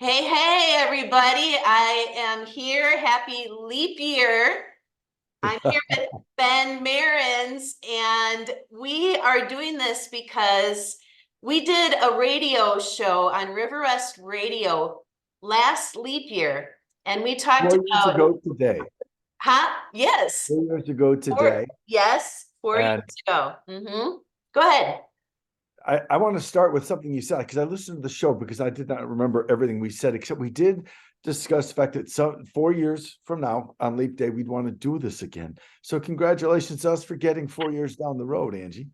Hey, everybody. I am here. Happy leap year. I'm here with Ben Merens, and we are doing this because we did a radio show on River West Radio last leap year, and we talked 4 years about, ago today. huh? Yes. 4 years ago Four, today. yes, 4 years And ago. Go ahead. I want to start with something you said because I listened to the show because I did not remember everything we said, except we did discuss the fact that 4 years from now on Leap Day, we'd want to do this again. So congratulations to us for getting 4 years down the road, Angie.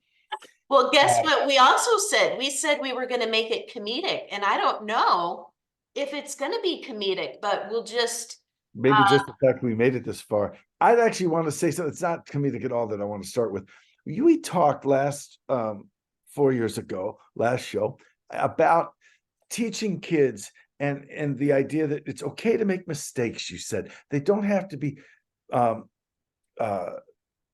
Well, guess Uh, what we also said? We said we were going to make it comedic, and I don't know if it's going to be comedic, but we'll just Maybe just the fact we made it this far. I'd actually want to say something. It's not comedic at all that I want to start with. We talked last 4 years ago, last show, about teaching kids and the idea that it's okay to make mistakes. You said they don't have to be um uh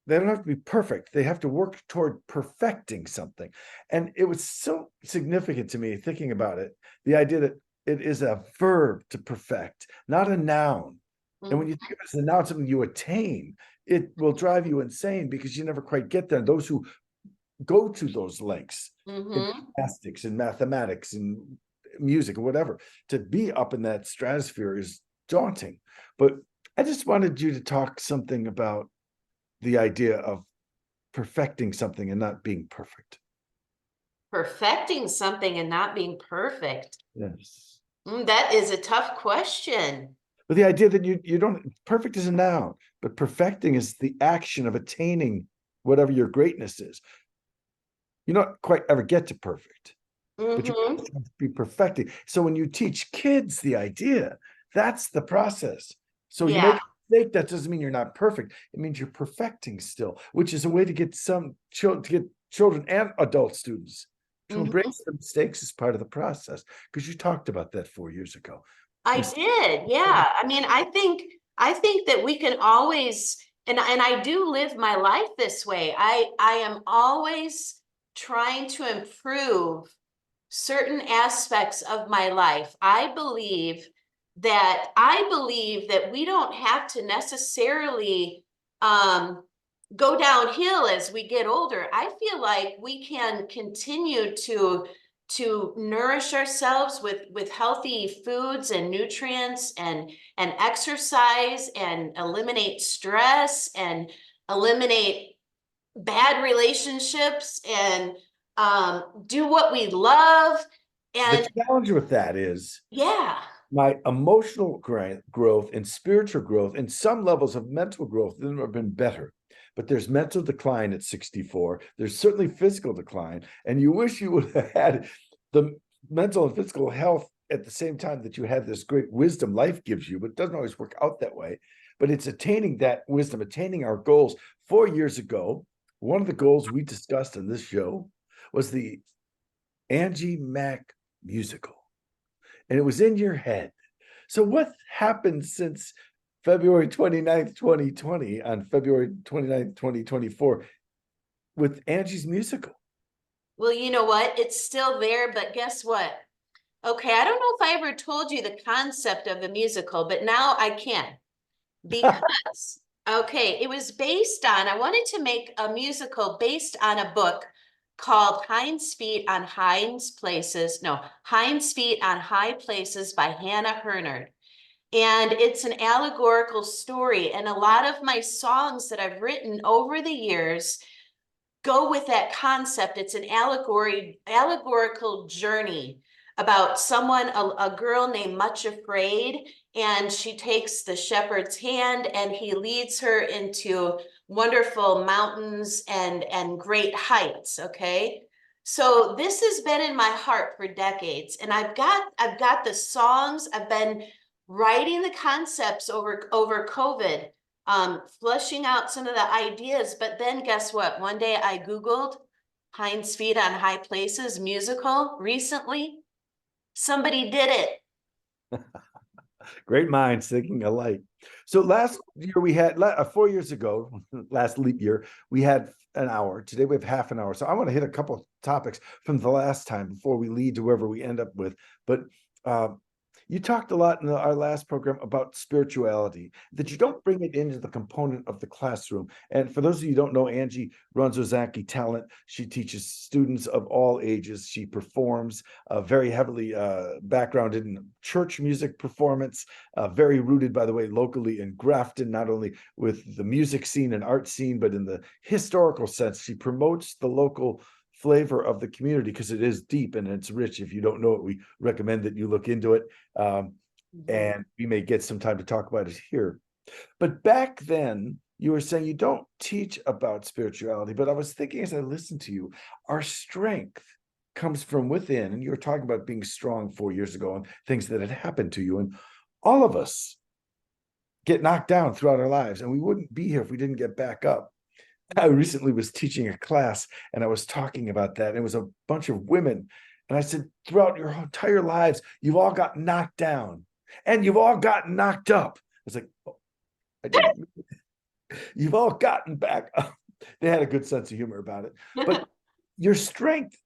they don't have to be perfect. They have to work toward perfecting something. And it was so significant to me thinking about it, the idea that it is a verb to perfect, not a noun. And when you think of it as a noun, something you attain, it will drive you insane because you never quite get there. Those who go to those lengths in mm-hmm. gymnastics and mathematics and music or whatever, to be up in that stratosphere is daunting. But I just wanted you to talk something about the idea of perfecting something and not being perfect. Perfecting something and not being perfect. Yes. That is a tough question. But the idea that you don't, perfect is a noun, but perfecting is the action of attaining whatever your greatness is. You don't quite ever get to perfect, but you Mm-hmm. have to be perfecting. So when you teach kids the idea, that's the process. So you make Yeah. a mistake, that doesn't mean you're not perfect. It means you're perfecting still, which is a way to get some children, to get children and adult students to Mm-hmm. embrace the mistakes as part of the process. Because you talked about that 4 years ago. I did. Yeah. I mean, I think that we can always, and I do live my life this way. I am always trying to improve certain aspects of my life. I believe that we don't have to necessarily um, go downhill as we get older. I feel like we can continue to nourish ourselves with healthy foods and nutrients and exercise and eliminate stress and eliminate bad relationships and do what we love. The And challenge with that is yeah. my emotional growth and spiritual growth and some levels of mental growth have been better. But there's mental decline at 64. There's certainly physical decline. And you wish you would have had the mental and physical health at the same time that you had this great wisdom life gives you, but it doesn't always work out that way. But it's attaining that wisdom, attaining our goals. 4 years ago, one of the goals we discussed on this show was the Angie Mack musical, and it was in your head. So what happened since February 29th, 2020 on February 29th, 2024 with Angie's musical? Well, you know what? It's still there, but guess what? Okay, I don't know if I ever told you the concept of a musical, but now I can. Because, okay, it was based on, I wanted to make a musical based on a book called Hind's Feet on Hind's Places. No, Hind's Feet on High Places by Hannah Hurnard. And it's an allegorical story. And a lot of my songs that I've written over the years go with that concept. It's an allegorical journey about someone, a girl named Much Afraid, and she takes the shepherd's hand and he leads her into wonderful mountains and great heights. Okay. So this has been in my heart for decades, and I've got the songs. I've been writing the concepts over COVID, flushing out some of the ideas. But then guess what? One day I Googled Hind's Feet on High Places musical recently. Somebody did it. Great minds thinking alike. So last year we had 4 years ago, last leap year, we had an hour. Today we have half an hour. So I want to hit a couple of topics from the last time before we lead to wherever we end up with. But You talked a lot in our last program about spirituality, that you don't bring it into the component of the classroom. And for those of you who don't know, Angie runs Ozaki Talent. She teaches students of all ages. She performs very heavily backgrounded in church music performance, very rooted, by the way, locally in Grafton, not only with the music scene and art scene, but in the historical sense. She promotes the local flavor of the community because it is deep and it's rich. If you don't know it, we recommend that you look into it. And we may get some time to talk about it here. But back then, you were saying you don't teach about spirituality, but I was thinking as I listened to you, our strength comes from within. And you were talking about being strong 4 years ago and things that had happened to you. And all of us get knocked down throughout our lives, and we wouldn't be here if we didn't get back up. I recently was teaching a class and I was talking about that. And it was a bunch of women. And I said, throughout your entire lives, you've all got knocked down and you've all gotten knocked up. I was like, oh, I didn't. You've all gotten back up. They had a good sense of humor about it. But your strength,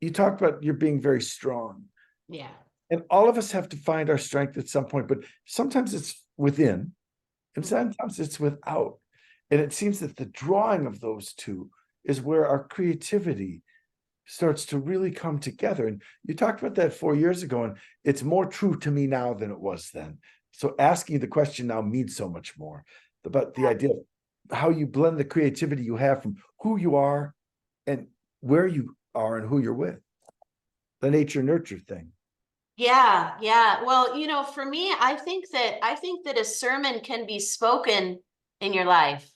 you talked about you're being very strong. Yeah. And all of us have to find our strength at some point, but sometimes it's within and sometimes it's without. And it seems that the drawing of those two is where our creativity starts to really come together. And you talked about that 4 years ago, and it's more true to me now than it was then. So asking the question now means so much more about the idea of how you blend the creativity you have from who you are and where you are and who you're with. The nature nurture thing. Yeah, yeah. Well, for me, I think that a sermon can be spoken in your life,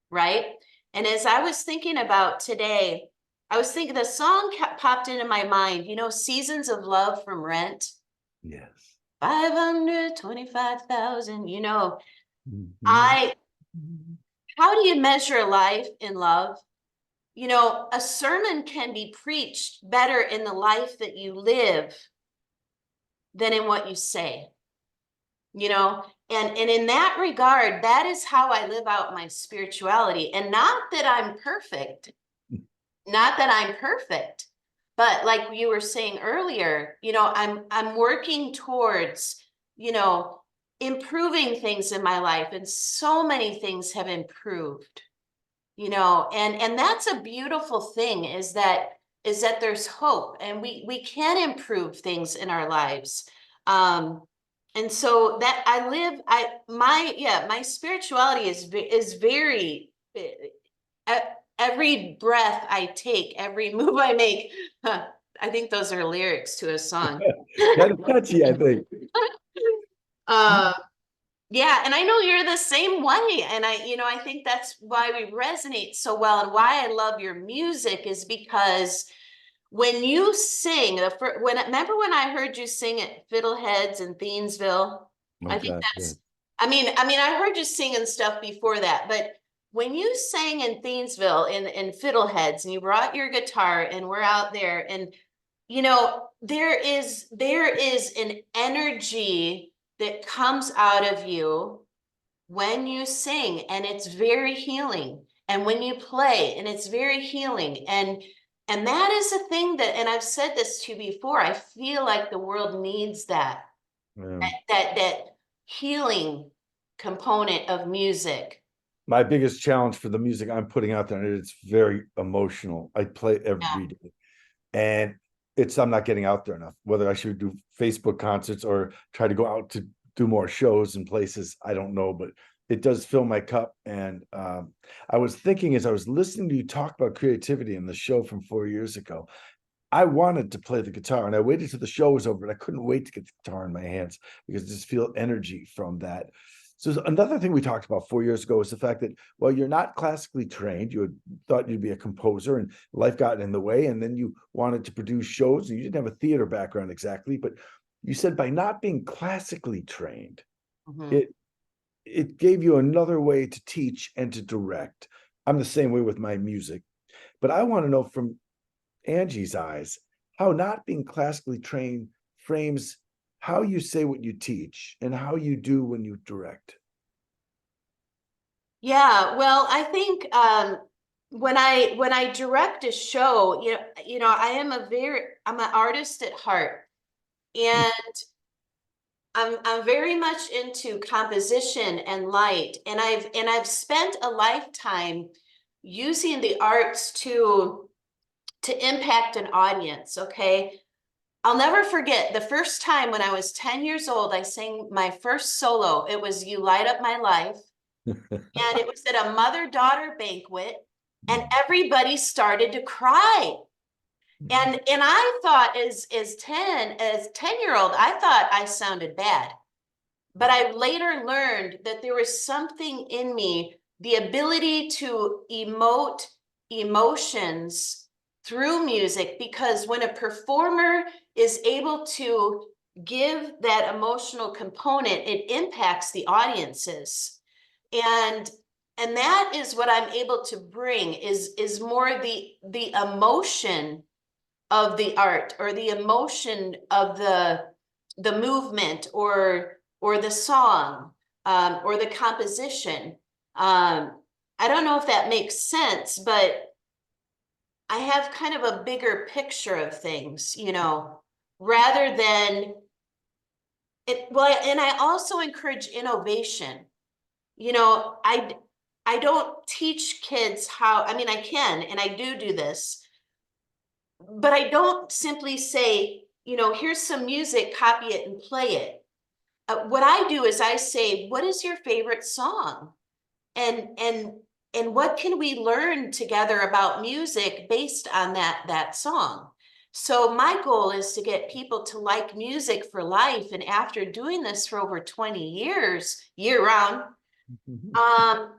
right? And as I was thinking about today, I was thinking the song popped into my mind, Seasons of Love from Rent, Yes. 525,000, Mhm. I how do you measure life in love? A sermon can be preached better in the life that you live than in what you say. And in that regard, that is how I live out my spirituality. And not that I'm perfect, but like you were saying earlier, I'm working towards, improving things in my life, and so many things have improved. And that's a beautiful thing, is that there's hope, and we can improve things in our lives. And so that I live, my spirituality is very, every breath I take, every move I make. I think those are lyrics to a song. Kind of catchy, I think. uh yeah, and I know you're the same way. And I think that's why we resonate so well, and why I love your music is because when you sing, remember when I heard you sing at Fiddleheads in Thiensville? Oh I think gosh, yeah. that's, I mean, I heard you singing stuff before that, but when you sang in Thiensville in Fiddleheads, and you brought your guitar, and we're out there, and there is an energy that comes out of you when you sing, and it's very healing. And when you play, and it's very healing. And that is a thing that, and I've said this to you before, I feel like the world needs that, Yeah. that healing component of music. My biggest challenge for the music I'm putting out there, and it's very emotional. I play Yeah. every day, and I'm not getting out there enough. Whether I should do Facebook concerts or try to go out to do more shows and places, I don't know, but it does fill my cup. And I was thinking as I was listening to you talk about creativity in the show from 4 years ago, I wanted to play the guitar, and I waited till the show was over, and I couldn't wait to get the guitar in my hands because I just feel energy from that. So another thing we talked about 4 years ago is the fact that, well, you're not classically trained. You had thought you'd be a composer, and life got in the way, and then you wanted to produce shows, and you didn't have a theater background exactly, but you said by not being classically trained, Mhm. it it gave you another way to teach and to direct. I'm the same way with my music, but I want to know from Angie's eyes, how not being classically trained frames how you say what you teach and how you do when you direct. Yeah, well, I think when I direct a show, I'm an artist at heart. And I'm very much into composition and light, and I've spent a lifetime using the arts to impact an audience, okay? I'll never forget the first time when I was 10 years old, I sang my first solo. It was You Light Up My Life, and it was at a mother-daughter banquet, and everybody started to cry. And I thought as 10-year-old, I thought I sounded bad. But I later learned that there was something in me, the ability to emote emotions through music, because when a performer is able to give that emotional component, it impacts the audiences. And and that is what I'm able to bring is more the emotion of the art, or the emotion of the movement, or the song, or the composition. I don't know if that makes sense, but I have kind of a bigger picture of things, rather than it. Well, and I also encourage innovation. I don't teach kids how, I mean, I can, and I do this, but I don't simply say, here's some music, copy it and play it. What I do is I say, what is your favorite song? And what can we learn together about music based on that song? So my goal is to get people to like music for life. And after doing this for over 20 years, year round, um,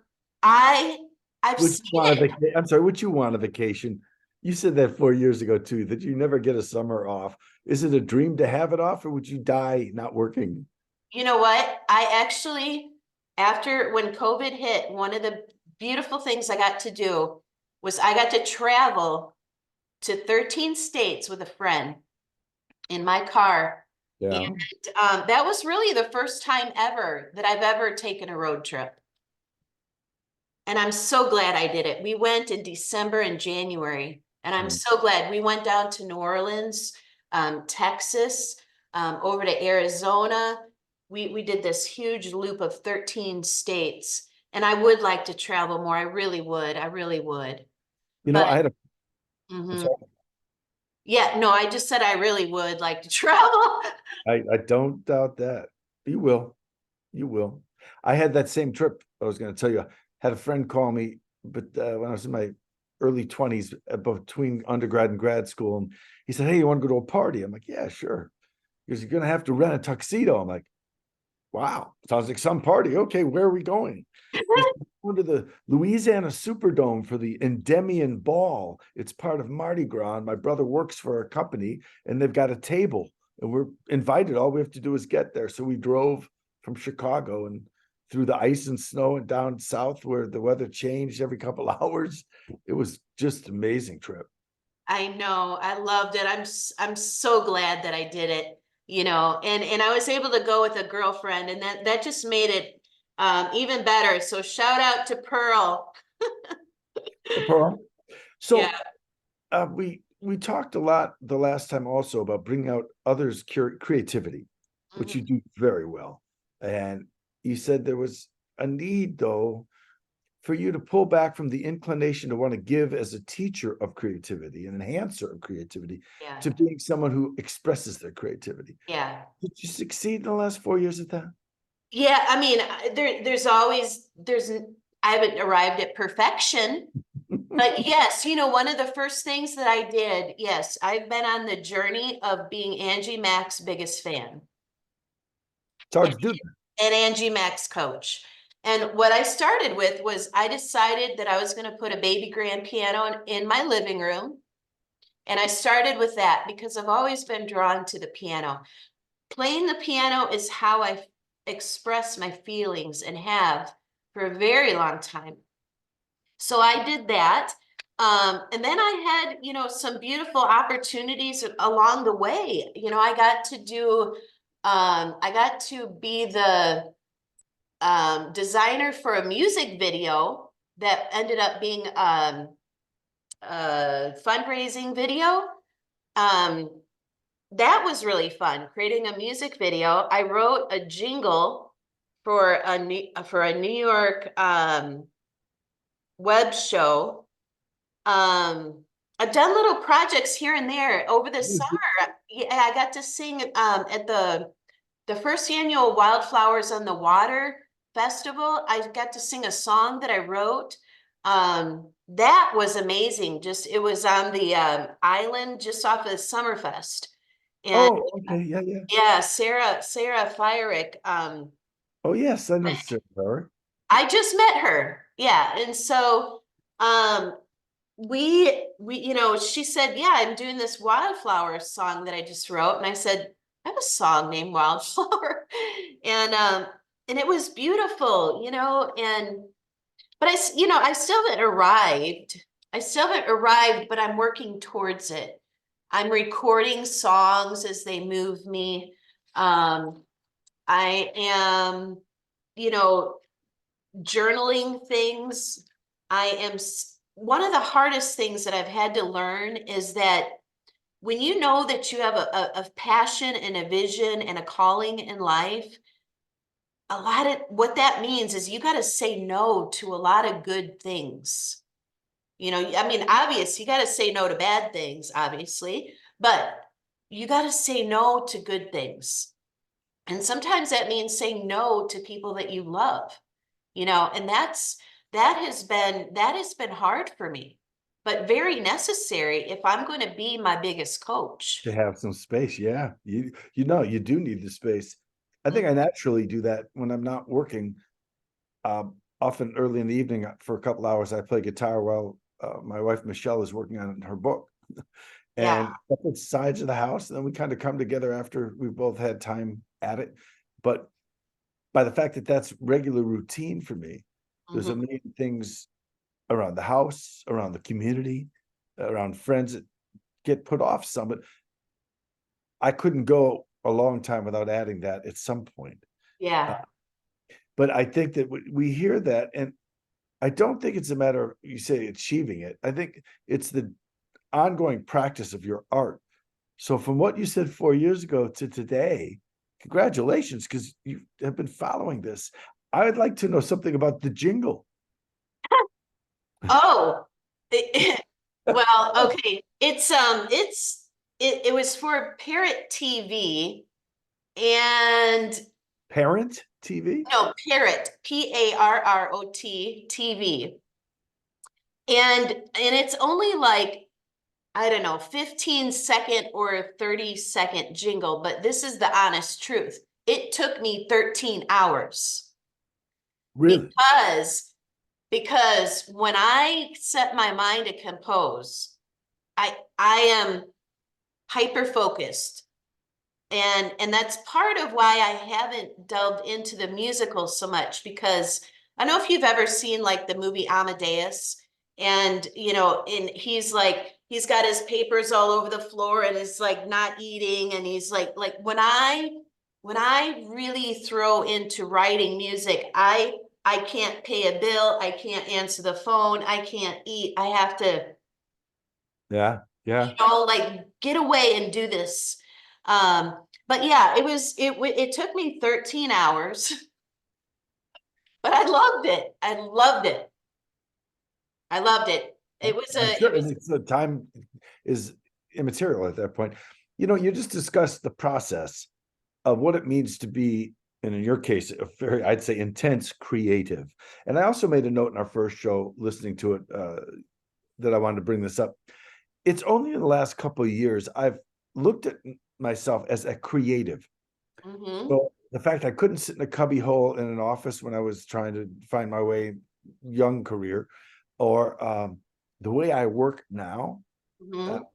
I I've Would you seen want a it. I'm sorry, would you want a vacation? You said that 4 years ago too, that you never get a summer off. Is it a dream to have it off, or would you die not working? You know what? I actually, after when COVID hit, one of the beautiful things I got to do was I got to travel to 13 states with a friend in my car. And Yeah. that was really the first time ever that I've ever taken a road trip. And I'm so glad I did it. We went in December and January, and I'm Mm. so glad we went down to New Orleans, Texas, over to Arizona. We did this huge loop of 13 states, and I would like to travel more. I really would. I really would. But I had a, I'm mhm. sorry, Yeah, no, I just said I really would like to travel. I don't doubt that. You will. You will. I had that same trip. I was going to tell you, I had a friend call me, but when I was in my early 20s, between undergrad and grad school, and he said, "Hey, you want to go to a party?" I'm like, "Yeah, sure." He goes, "You're going to have to rent a tuxedo." I'm like, "Wow, sounds like some party. Okay, where are we going?" He said, "We're going to the Louisiana Superdome for the Endymion Ball. It's part of Mardi Gras. And my brother works for a company, and they've got a table, and we're invited. All we have to do is get there." So we drove from Chicago and through the ice and snow and down south where the weather changed every couple hours. It was just an amazing trip. I know, I loved it. I'm so glad that I did it, and I was able to go with a girlfriend, and that just made it even better. So shout out to Pearl. Pearl. Yeah. So we talked a lot the last time also about bringing out others' creativity, which you Mhm. do very well. And you said there was a need, though, for you to pull back from the inclination to want to give as a teacher of creativity, an enhancer of creativity, Yeah. to being someone who expresses their creativity. Yeah. Did you succeed in the last 4 years at that? Yeah, I mean, I haven't arrived at perfection, but yes, one of the first things that I did, yes, I've been on the journey of being Angie Mack's biggest fan. It's hard to do that. And Angie Mack's coach. And what I started with was I decided that I was going to put a baby grand piano in my living room. And I started with that because I've always been drawn to the piano. Playing the piano is how I express my feelings and have for a very long time. So I did that. And then I had, some beautiful opportunities along the way. I got to be the designer for a music video that ended up being a fundraising video. Um, that was really fun, creating a music video. I wrote a jingle for a New York web show. I've done little projects here and there over the summer. Yeah, I got to sing at the first annual Wildflowers on the Water festival. I got to sing a song that I wrote. That was amazing. Just it was on the island just off of Summerfest. And Oh, okay, yeah, yeah. yeah, Sarah Fyrick. Oh, yes, I know Sarah Power. I just met her. Yeah. And so um she said, yeah, I'm doing this wildflower song that I just wrote. And I said, I have a song named Wildflower. And and it was beautiful, but I still haven't arrived. I still haven't arrived, but I'm working towards it. I'm recording songs as they move me. I am, you know, journaling things. I am one of the hardest things that I've had to learn is that when you know that you have a passion and a vision and a calling in life, a lot of what that means is you got to say no to a lot of good things. I mean, obvious, you got to say no to bad things, obviously, but you got to say no to good things. And sometimes that means saying no to people that you love, and that has been hard for me, but very necessary if I'm going to be my biggest coach. To have some space, yeah. You do need the space. I think I Mhm. naturally do that when I'm not working. Often early in the evening for a couple hours, I play guitar while my wife Michelle is working on her book, Yeah. and different sides of the house. And then we kind of come together after we've both had time at it. But by the fact that that's regular routine for me, there's a Mhm. million things around the house, around the community, around friends that get put off some. But I couldn't go a long time without adding that at some point. Uh, Yeah. but I think that we hear that, and I don't think it's a matter of you say achieving it. I think it's the ongoing practice of your art. So from what you said 4 years ago to today, congratulations, because you have been following this. I would like to know something about the jingle. Oh, well, okay. It was for Parrot TV and Parent TV? no, Parrot, Parrot TV. And it's only like, I don't know, 15-second or 30-second jingle, but this is the honest truth. It took me 13 hours Really? because when I set my mind to compose, I am hyper focused. And that's part of why I haven't delved into the musical so much, because I don't know if you've ever seen like the movie Amadeus, and and he's got his papers all over the floor and is like not eating, and he's like when I really throw into writing music, I can't pay a bill, I can't answer the phone, I can't eat, I have to Yeah, yeah. like get away and do this. But yeah, it took me 13 hours, but I loved it. I loved it. I loved it. It was I'm a sure, it and was it's the time is immaterial at that point. You just discussed the process of what it means to be, and in your case, a very, I'd say, intense creative. And I also made a note in our first show, listening to it, that I wanted to bring this up. It's only in the last couple of years I've looked at myself as a creative. mhm. So the fact I couldn't sit in a cubby hole in an office when I was trying to find my way, young career, or the way I work now, uh, Mhm.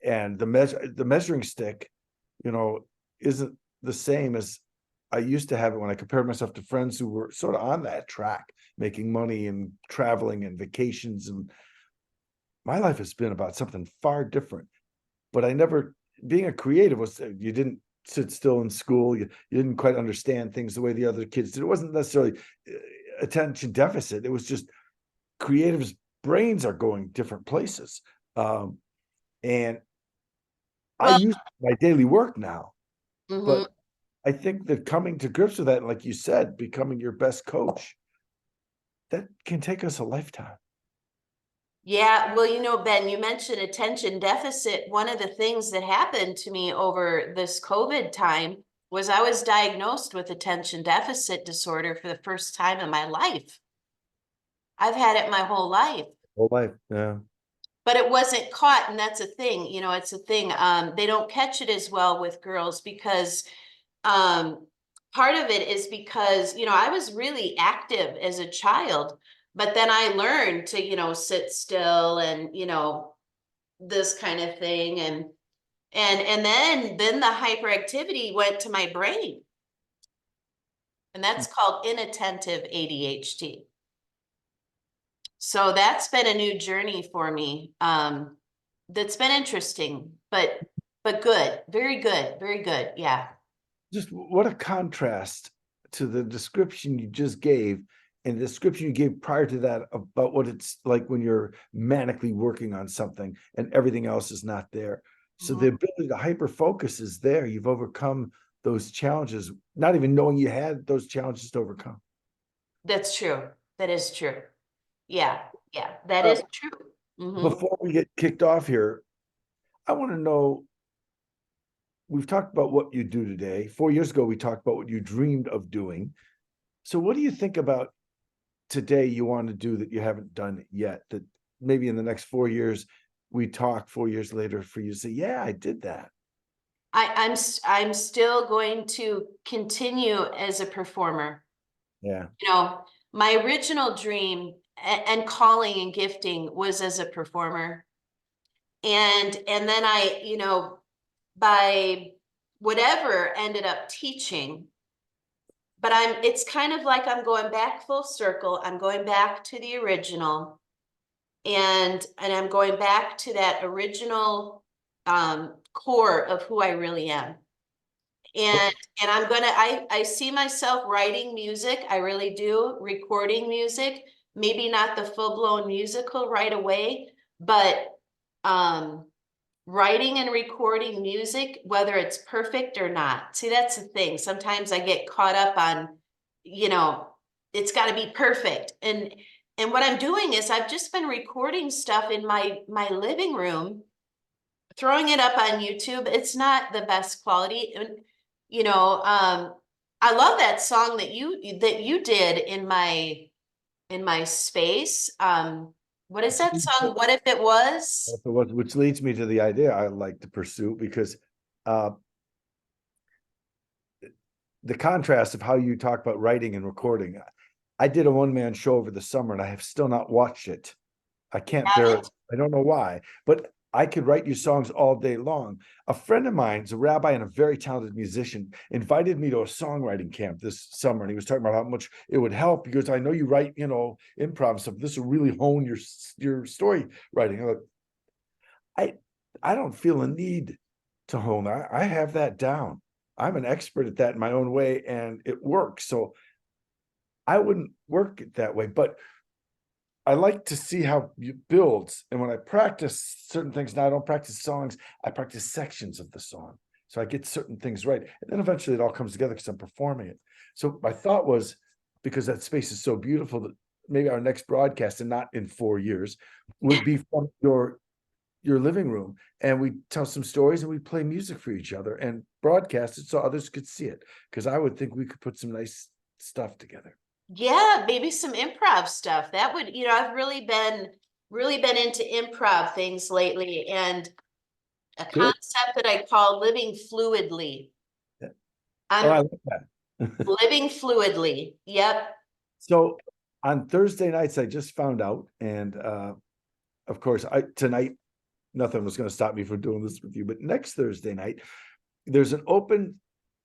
and the measuring stick, you know, isn't the same as I used to have it when I compared myself to friends who were sort of on that track, making money and traveling and vacations. And my life has been about something far different. But I never, being a creative was, you didn't sit still in school. You didn't quite understand things the way the other kids did. It wasn't necessarily attention deficit. It was just creatives' brains are going different places. And I Well, use my daily work now, mhm. but I think that coming to grips with that, like you said, becoming your best coach, that can take us a lifetime. Yeah, well, Ben, you mentioned attention deficit. One of the things that happened to me over this COVID time was I was diagnosed with attention deficit disorder for the first time in my life. I've had it my whole life, Whole life. Yeah. but it wasn't caught, and that's a thing, it's a thing. They don't catch it as well with girls because um part of it is because, I was really active as a child, but then I learned to, sit still and, this kind of thing, and then the hyperactivity went to my brain, and that's called inattentive ADHD. So that's been a new journey for me. That's been interesting, but good, very good, very good. Yeah. Just what a contrast to the description you just gave and the description you gave prior to that about what it's like when you're manically working on something and everything else is not there. So the Mhm. ability to hyper focus is there. You've overcome those challenges, not even knowing you had those challenges to overcome. That's true. That is true. Yeah, yeah, that Uh, is true. Hmm. Before we get kicked off here, I want to know, we've talked about what you do today. 4 years ago, we talked about what you dreamed of doing. So what do you think about today you want to do that you haven't done yet, that maybe in the next 4 years we talk 4 years later for you to say, yeah, I did that? I'm still going to continue as a performer. Yeah. My original dream and calling and gifting was as a performer. And then I, by whatever ended up teaching, but it's kind of like I'm going back full circle. I'm going back to the original, and I'm going back to that original core of who I really am. And I see myself writing music. I really do, recording music, maybe not the full-blown musical right away, but um writing and recording music, whether it's perfect or not. See, that's the thing. Sometimes I get caught up on, you know, it's got to be perfect. And what I'm doing is I've just been recording stuff in my living room, throwing it up on YouTube. It's not the best quality. And, I love that song that you did in my space. What is that song? What if it was? Which leads me to the idea I like to pursue, because uh, the contrast of how you talk about writing and recording. I did a one-man show over the summer and I have still not watched it. I can't bear it. I don't know why, but I could write you songs all day long. A friend of mine's a rabbi and a very talented musician invited me to a songwriting camp this summer, and he was talking about how much it would help because I know you write, improv stuff. This will really hone your story writing. I'm like, I I don't feel a need to hone. I have that down. I'm an expert at that in my own way, and it works. So I wouldn't work it that way, but I like to see how it builds. And when I practice certain things, now I don't practice songs, I practice sections of the song. So I get certain things right. And then eventually it all comes together because I'm performing it. So my thought was, because that space is so beautiful, that maybe our next broadcast, and not in 4 years, would be from your living room, and we tell some stories and we play music for each other and broadcast it so others could see it. Because I would think we could put some nice stuff together. Yeah, maybe some improv stuff. That would, I've really been into improv things lately, and a Good. concept that I call living fluidly. Yeah. Oh, I'm I like that. living fluidly. Yep. So on Thursday nights, I just found out, and of course, tonight nothing was going to stop me from doing this with you. But next Thursday night, there's an open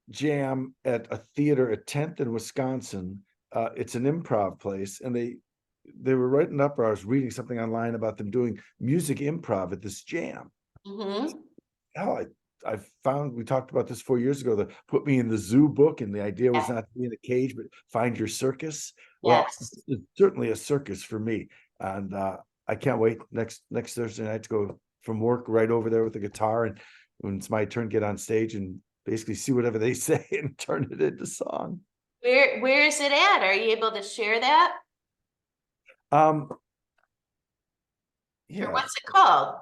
jam at a theater at 10th in Wisconsin. It's an improv place, and they were writing up, or I was reading something online about them doing music improv at this jam. Hmm. Hell, I found, we talked about this 4 years ago, the put me in the zoo book, and the idea was Yes. not to be in a cage, but find your circus. Well, Yes. it's certainly a circus for me, and I can't wait next Thursday night to go from work right over there with the guitar and when it's my turn, get on stage and basically see whatever they say and turn it into song. Where is it at? Are you able to share that? Um, Or yeah, what's it called?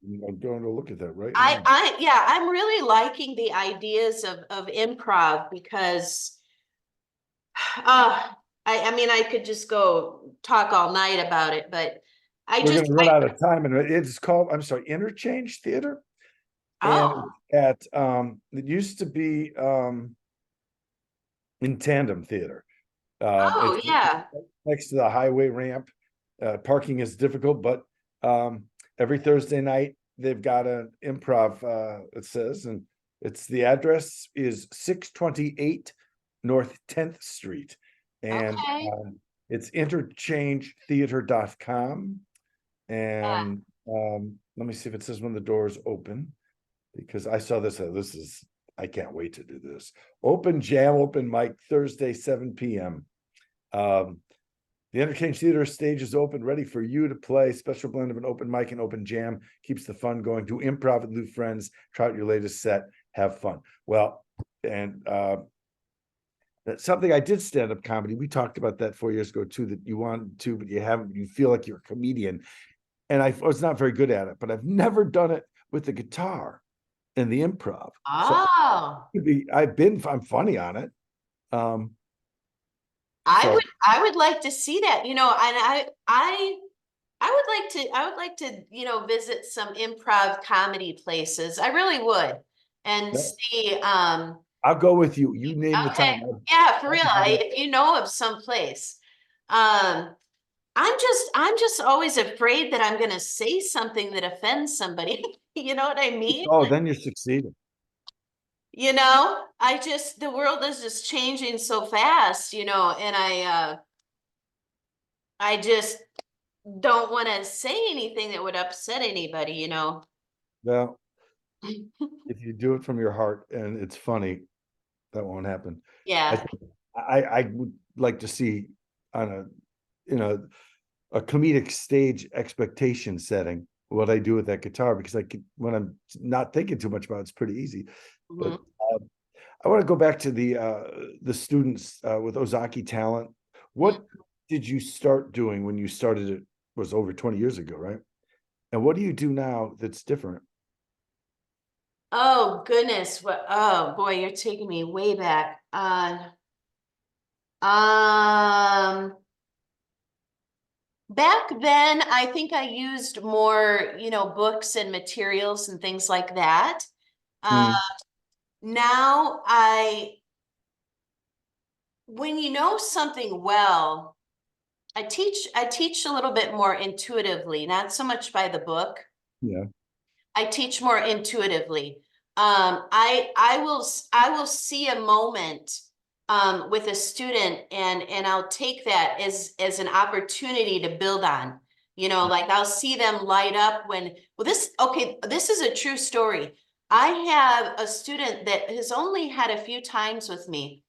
I'm going to look at that right now. Yeah, I'm really liking the ideas of improv because I mean I could just go talk all night about it, but We're going to run out of time, and it's called, I'm sorry, Interchange Theater, and oh at it used to be in Tandem Theater. It's yeah. next to the highway ramp. Parking is difficult, but every Thursday night they've got an improv. It says, and it's the address is 628 North 10th Street, and Okay. it's interchangetheater.com. And let me see if it says when the doors open, because I saw this. This is, I can't wait to do this. Open jam, open mic, Thursday, 7 p.m. The Interchange Theater stage is open, ready for you to play. Special blend of an open mic and open jam keeps the fun going. Do improv with new friends. Try out your latest set. Have fun. Well, and that's something I did stand-up comedy. We talked about that 4 years ago too, that you want to, but you haven't, you feel like you're a comedian. And I was not very good at it, but I've never done it with the guitar and the improv. So Oh, I'm funny on it. Um, so I would like to see that, you know, and I would like to, you know, visit some improv comedy places. I really would. And yeah, see, I'll go with you. You name the okay. time. Yeah, for real. I'll If you know of some place. Um, I'm just always afraid that I'm gonna say something that offends somebody. You know what I mean? Oh, then you're succeeding. You know, the world is just changing so fast, you know, and I just don't want to say anything that would upset anybody, you know. Well, if you do it from your heart and it's funny, that won't happen. I Yeah. think I would like to see on a, you know, a comedic stage expectation setting what I do with that guitar, because I could, when I'm not thinking too much about it, it's pretty easy. But Mhm. I want to go back to the students with Ozaki Talent. What did you start doing when you started? It was over 20 years ago, right? And what do you do now that's different? Oh goodness, what oh boy, you're taking me way back. Um Back then I think I used more, you know, books and materials and things like that. Uh Mm, Now when you know something well, I teach a little bit more intuitively, not so much by the book. yeah. I teach more intuitively. I will see a moment with a student, and I'll take that as an opportunity to build on. You know, like I'll see them light up when, well, this is a true story. I have a student that has only had a few times with me,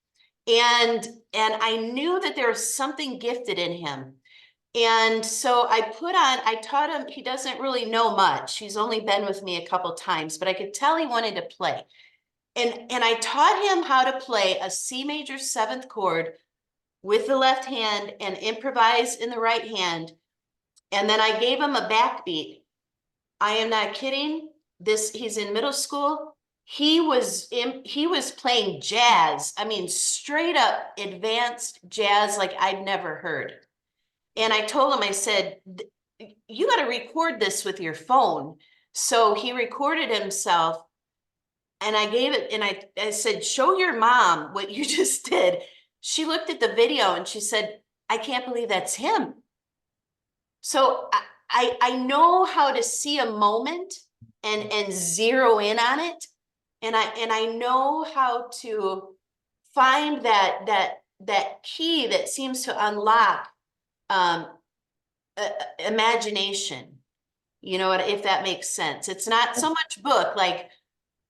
and I knew that there was something gifted in him. And so I taught him, he doesn't really know much. He's only been with me a couple times, but I could tell he wanted to play. And I taught him how to play a C major seventh chord with the left hand and improvise in the right hand. And then I gave him a backbeat. I am not kidding. He's in middle school. He was playing jazz. I mean, straight up advanced jazz like I'd never heard. And I told him, I said, you got to record this with your phone. So he recorded himself, and I gave it, and I said, show your mom what you just did. She looked at the video and she said, I can't believe that's him. So I know how to see a moment and zero in on it. And I know how to find that key that seems to unlock um, imagination. You know what, if that makes sense. It's not so much book, like,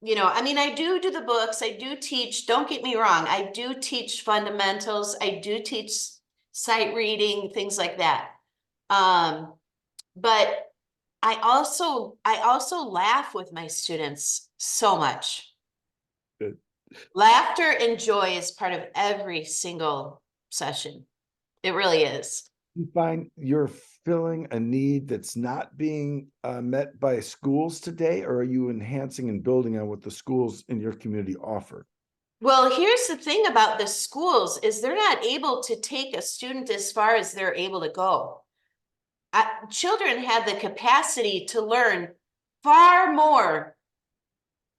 you know, I mean, I do the books, I do teach, don't get me wrong, I do teach fundamentals, I do teach sight reading, things like that. Um, but I also laugh with my students so much. Good. Laughter and joy is part of every single session. It really is. You find you're filling a need that's not being met by schools today, or are you enhancing and building on what the schools in your community offer? Well, here's the thing about the schools is they're not able to take a student as far as they're able to go. Children have the capacity to learn far more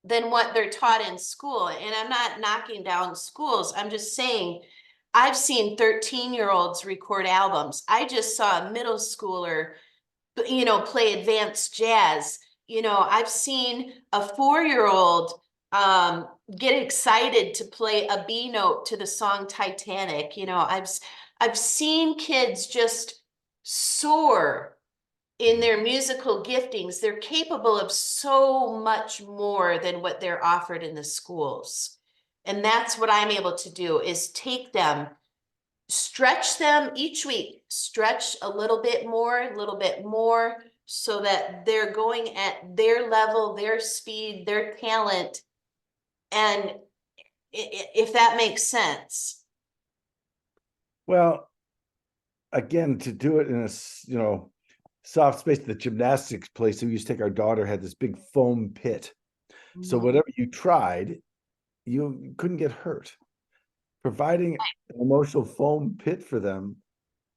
than what they're taught in school. And I'm not knocking down schools. I'm just saying I've seen 13-year-olds record albums. I just saw a middle schooler, play advanced jazz. I've seen a 4-year-old get excited to play a B note to the song Titanic. I've seen kids just soar in their musical giftings. They're capable of so much more than what they're offered in the schools. And that's what I'm able to do is take them, stretch them each week, stretch a little bit more, so that they're going at their level, their speed, their talent. And if that makes sense. Well, again, to do it in a soft space, the gymnastics place we used to take our daughter had this big foam pit. So whatever you tried, you couldn't get hurt. Providing an emotional foam pit for them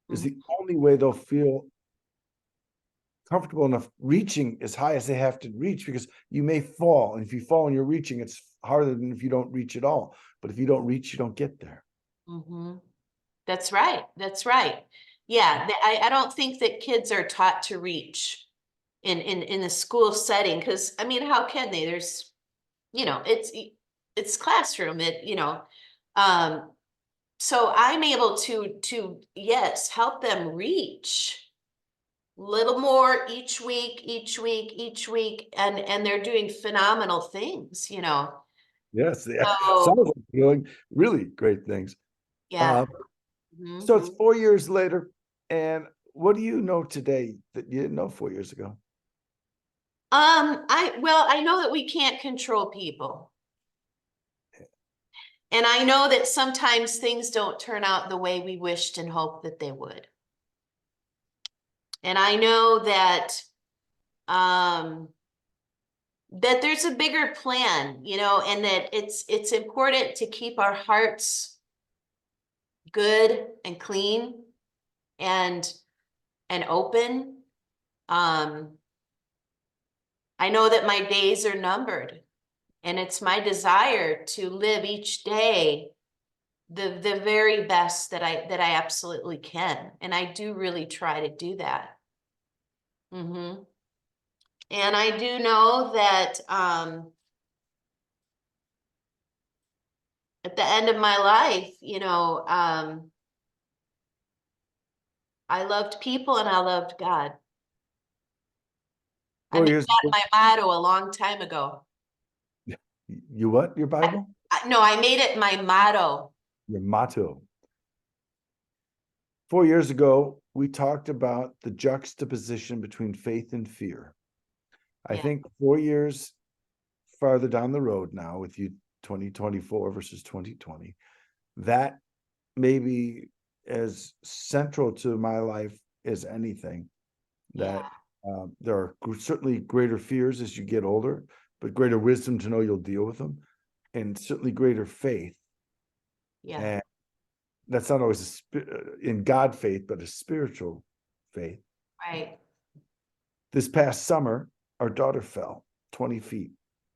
is the only way they'll feel comfortable enough reaching as high as they have to reach, because you may fall. And if you fall and you're reaching, it's harder than if you don't reach at all. But if you don't reach, you don't get there. Mm-hmm. That's right. That's right. Yeah, I don't think that kids are taught to reach in the school setting, because I mean, how can they? There's, it's classroom. Um, so I'm able to yes, help them reach little more each week, and they're doing phenomenal things. Yes, some So of them doing really great things. yeah. So it's Mhm. 4 years later, and what do you know today that you didn't know 4 years ago? I know that we can't control people. And I know that sometimes things don't turn out the way we wished and hoped that they would. And I know um that there's a bigger plan, and that it's important to keep our hearts good and clean and open. Um I know that my days are numbered, and it's my desire to live each day the very best that I absolutely can. And I do really try to do that. And I do know that at the end of my life, I loved people and I loved God. I Four made years that ago, my motto a long time ago. you what? Your Bible? No, I made it my motto. Your motto. 4 years ago, we talked about the juxtaposition between faith and fear. I Yeah. think 4 years farther down the road now, with you 2024 versus 2020, that may be as central to my life as anything. Yeah. That there are certainly greater fears as you get older, but greater wisdom to know you'll deal with them, and certainly greater faith. Yeah. And that's not always in God faith, but a spiritual faith. Right. This past summer, our daughter fell 20 feet,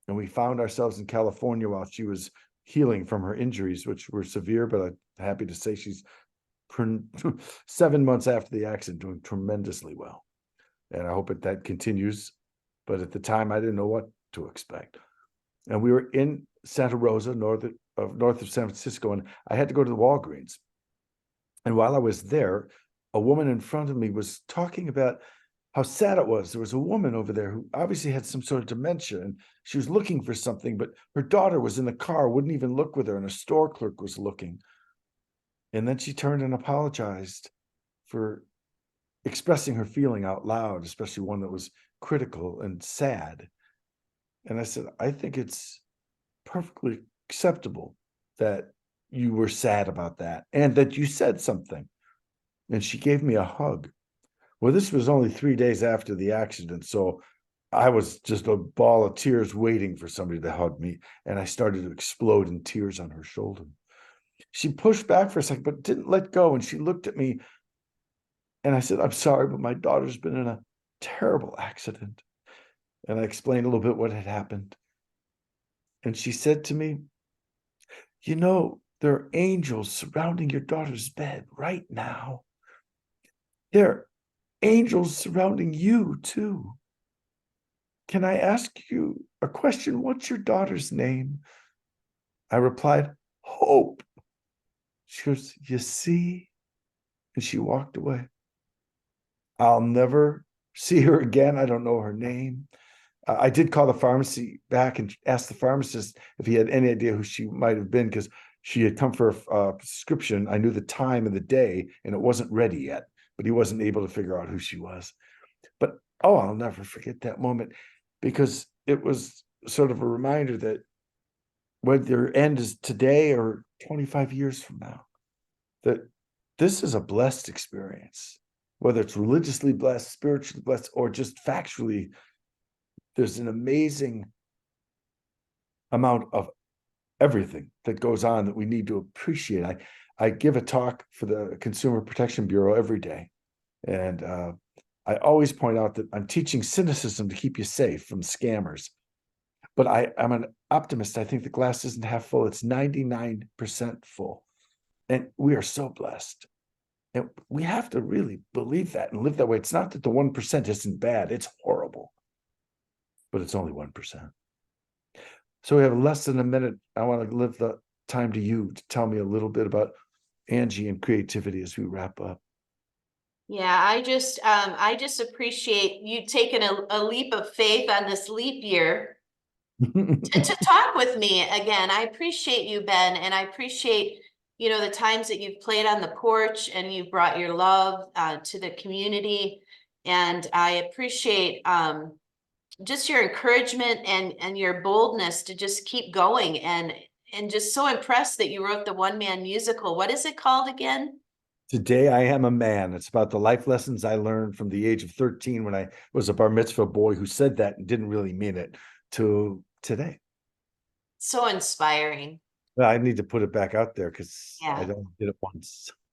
and we found ourselves in California while she was healing from her injuries, which were severe, but I'm happy to say she's 7 months after the accident doing tremendously well. And I hope that continues. But at the time, I didn't know what to expect. And we were in Santa Rosa, north of San Francisco, and I had to go to the Walgreens. And while I was there, a woman in front of me was talking about how sad it was. There was a woman over there who obviously had some sort of dementia, and she was looking for something, but her daughter was in the car, wouldn't even look with her, and a store clerk was looking. And then she turned and apologized for expressing her feeling out loud, especially one that was critical and sad. And I said, I think it's perfectly acceptable that you were sad about that and that you said something. And she gave me a hug. Well, this was only 3 days after the accident. So I was just a ball of tears waiting for somebody to hug me. And I started to explode in tears on her shoulder. She pushed back for a second, but didn't let go. And she looked at me and I said, I'm sorry, but my daughter's been in a terrible accident. And I explained a little bit what had happened. And she said to me, you know, there are angels surrounding your daughter's bed right now. There are angels surrounding you too. Can I ask you a question? What's your daughter's name? I replied, Hope. She goes, you see? And she walked away. I'll never see her again. I don't know her name. I did call the pharmacy back and ask the pharmacist if he had any idea who she might have been, because she had come for a prescription. I knew the time of the day and it wasn't ready yet, but he wasn't able to figure out who she was. But oh, I'll never forget that moment, because it was sort of a reminder that whether your end is today or 25 years from now, that this is a blessed experience, whether it's religiously blessed, spiritually blessed, or just factually. There's an amazing amount of everything that goes on that we need to appreciate. I give a talk for the Consumer Protection Bureau every day. And I always point out that I'm teaching cynicism to keep you safe from scammers. But I'm an optimist. I think the glass isn't half full. It's 99% full. And we are so blessed. And we have to really believe that and live that way. It's not that the 1% isn't bad. It's horrible. But it's only 1%. So we have less than a minute. I want to leave the time to you to tell me a little bit about Angie and creativity as we wrap up. Yeah, I just appreciate you taking a leap of faith on this leap year to talk with me again. I appreciate you, Ben, and I appreciate, the times that you've played on the porch and you brought your love to the community. And I appreciate just your encouragement and your boldness to just keep going, and just so impressed that you wrote the one-man musical. What is it called again? Today I am a man. It's about the life lessons I learned from the age of 13 when I was a bar mitzvah boy who said that and didn't really mean it, to today. So inspiring. Well, I need to put it back out there because I Yeah. don't did it once.